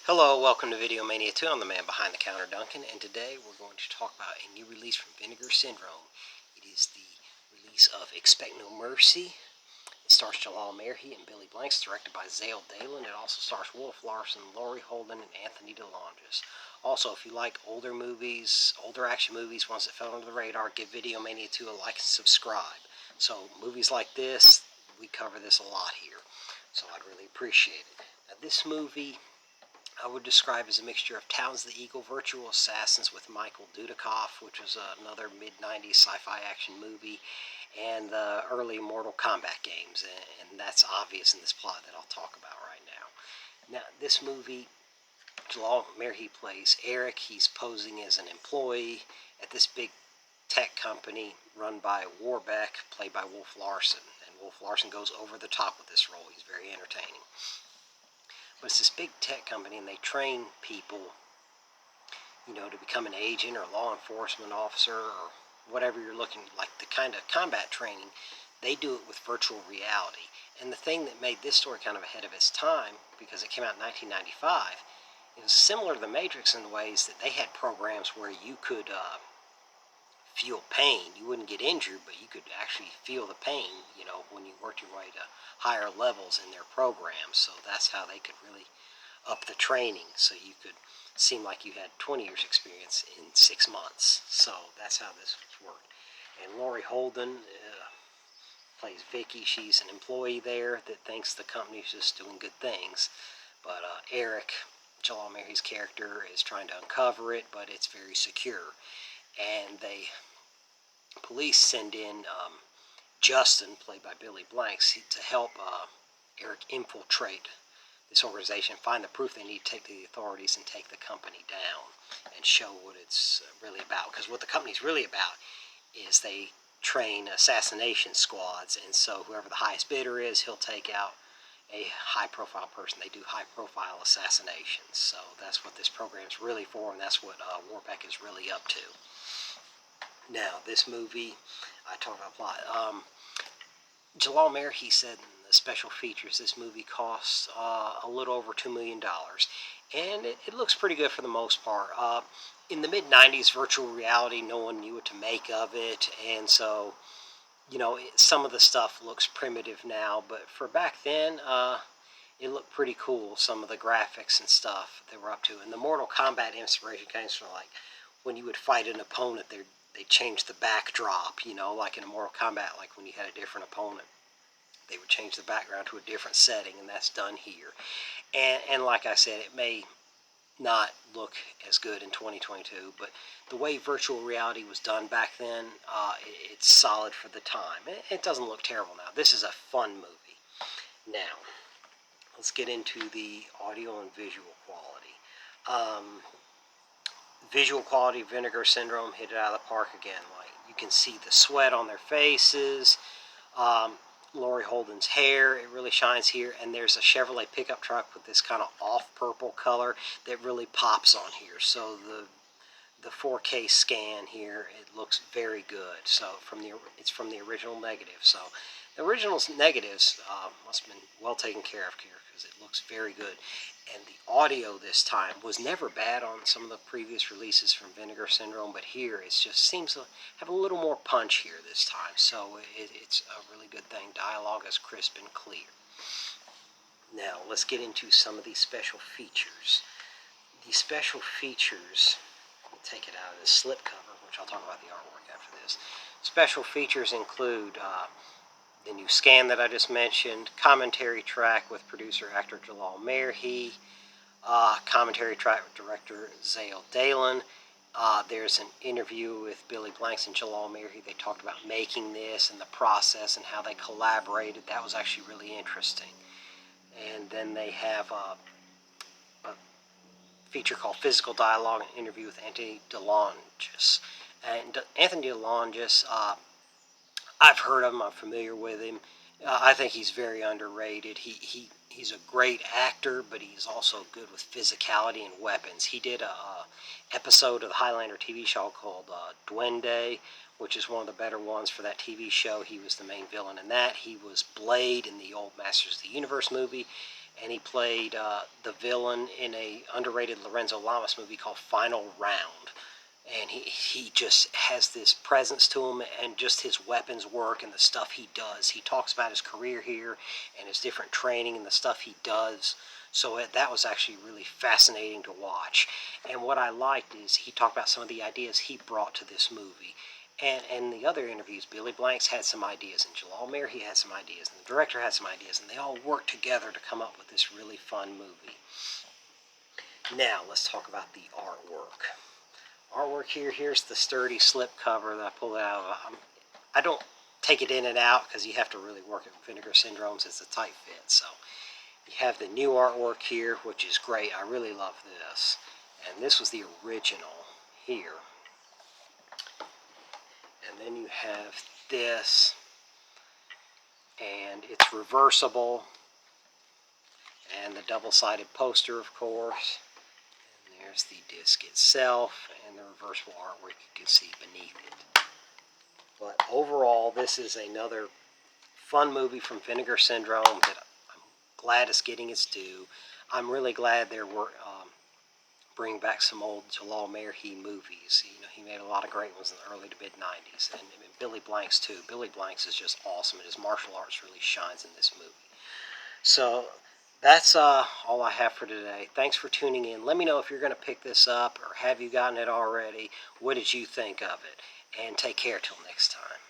Hello, welcome to Video Mania 2. I'm the man behind the counter, Duncan, and today we're going to talk about a new release from Vinegar Syndrome. It is the release of Expect No Mercy. It stars Jalal, Merhi, and Billy Blanks, directed by Jalal. It also stars Wolf Larson, Laurie Holden, and Anthony DeLongis. Also, if you like older movies, older action movies, ones that fell under the radar, give Video Mania 2 a like and subscribe. So, movies like this, we cover this a lot here, so I'd really appreciate it. Now, this movie I would describe as a mixture of Towns the Eagle, Virtual Assassins with Michael Dudikoff, which was another mid-90s sci-fi action movie, and the early Mortal Kombat games, and that's obvious in this plot that I'll talk about right now. Now, this movie, Jalal Merhi plays Eric. He's posing as an employee at this big tech company run by Warbeck, played by Wolf Larson, and Wolf Larson goes over the top with this role. He's very entertaining. But it's this big tech company, and they train people, to become an agent or a law enforcement officer or whatever you're looking, like the kind of combat training. They do it with virtual reality. And the thing that made this story kind of ahead of its time, because it came out in 1995, it was similar to The Matrix in the ways that they had programs where you could feel pain. You wouldn't get injured, but you could actually feel the pain, when you worked your way to higher levels in their programs. So that's how they could really up the training, so you could seem like you had 20 years experience in 6 months. So that's how this worked. And Laurie Holden plays Vicky. She's an employee there that thinks the company's just doing good things. But Eric, Jalal Merhi's character, is trying to uncover it, but it's very secure. And police send in Justin, played by Billy Blanks, to help Eric infiltrate this organization, find the proof they need to take to the authorities and take the company down and show what it's really about. Because what the company's really about is they train assassination squads, and so whoever the highest bidder is, he'll take out a high-profile person. They do high-profile assassinations. So that's what this program's really for, and that's what Warbeck is really up to. Now, this movie, I talked about plot. Jalal Merhi said in the special features this movie costs a little over $2 million. And it looks pretty good for the most part. In the mid-90s, virtual reality, no one knew what to make of it. And so, some of the stuff looks primitive now. But for back then, it looked pretty cool, some of the graphics and stuff they were up to. And the Mortal Kombat inspiration comes from, like, when you would fight an opponent, they changed the backdrop, like in a Mortal Kombat, like when you had a different opponent, they would change the background to a different setting, and that's done here. And like I said, it may not look as good in 2022, but the way virtual reality was done back then, it's solid for the time. It doesn't look terrible now. This is a fun movie. Now, let's get into the audio and visual quality. Visual quality, Vinegar Syndrome hit it out of the park again. Like, you can see the sweat on their faces. Laurie Holden's hair, it really shines here. And there's a Chevrolet pickup truck with this kind of off purple color that really pops on here. So the 4K scan here, it looks very good. So it's from the original negative. So the original negatives must have been well taken care of here, because it looks very good. And the audio this time was never bad on some of the previous releases from Vinegar Syndrome, but here it just seems to have a little more punch here this time. So it's a really good thing. Dialogue is crisp and clear. Now, let's get into some of these special features. These special features, let me take it out of this slipcover, which I'll talk about the artwork after this. Special features include the new scan that I just mentioned, commentary track with producer-actor Jalal Merhi, commentary track with director Jalal. There's an interview with Billy Blanks and Jalal Merhi. They talked about making this and the process and how they collaborated. That was actually really interesting. And then they have a feature called Physical Dialogue, an interview with Anthony DeLongis. And Anthony DeLongis, I've heard of him. I'm familiar with him. I think he's very underrated. He's a great actor, but he's also good with physicality and weapons. He did a episode of the Highlander TV show called Duende, which is one of the better ones for that TV show. He was the main villain in that. He was Blade in the old Masters of the Universe movie, and he played the villain in a underrated Lorenzo Lamas movie called Final Round. And he just has this presence to him, and just his weapons work and the stuff he does. He talks about his career here and his different training and the stuff he does. So that was actually really fascinating to watch. And what I liked is he talked about some of the ideas he brought to this movie. And the other interviews, Billy Blanks had some ideas, and Jalal Merhi had some ideas, and the director had some ideas, and they all worked together to come up with this really fun movie. Now, let's talk about the artwork. Artwork here, here's the sturdy slip cover that I pulled out of. I don't take it in and out because you have to really work at Vinegar Syndromes. It's a tight fit. So you have the new artwork here, which is great. I really love this. And this was the original here. And then you have this, and it's reversible, and the double-sided poster, of course. And there's the disc itself, and the reversible artwork you can see beneath it. But overall, this is another fun movie from Vinegar Syndrome that I'm glad is getting its due. I'm really glad they're bringing back some old Jalal Merhi movies. You know, he made a lot of great ones in the early to mid 90s, and Billy Blanks too. Billy Blanks is just awesome, and his martial arts really shines in this movie. So that's all I have for today. Thanks for tuning in. Let me know if you're going to pick this up, or have you gotten it already. What did you think of it? And take care till next time.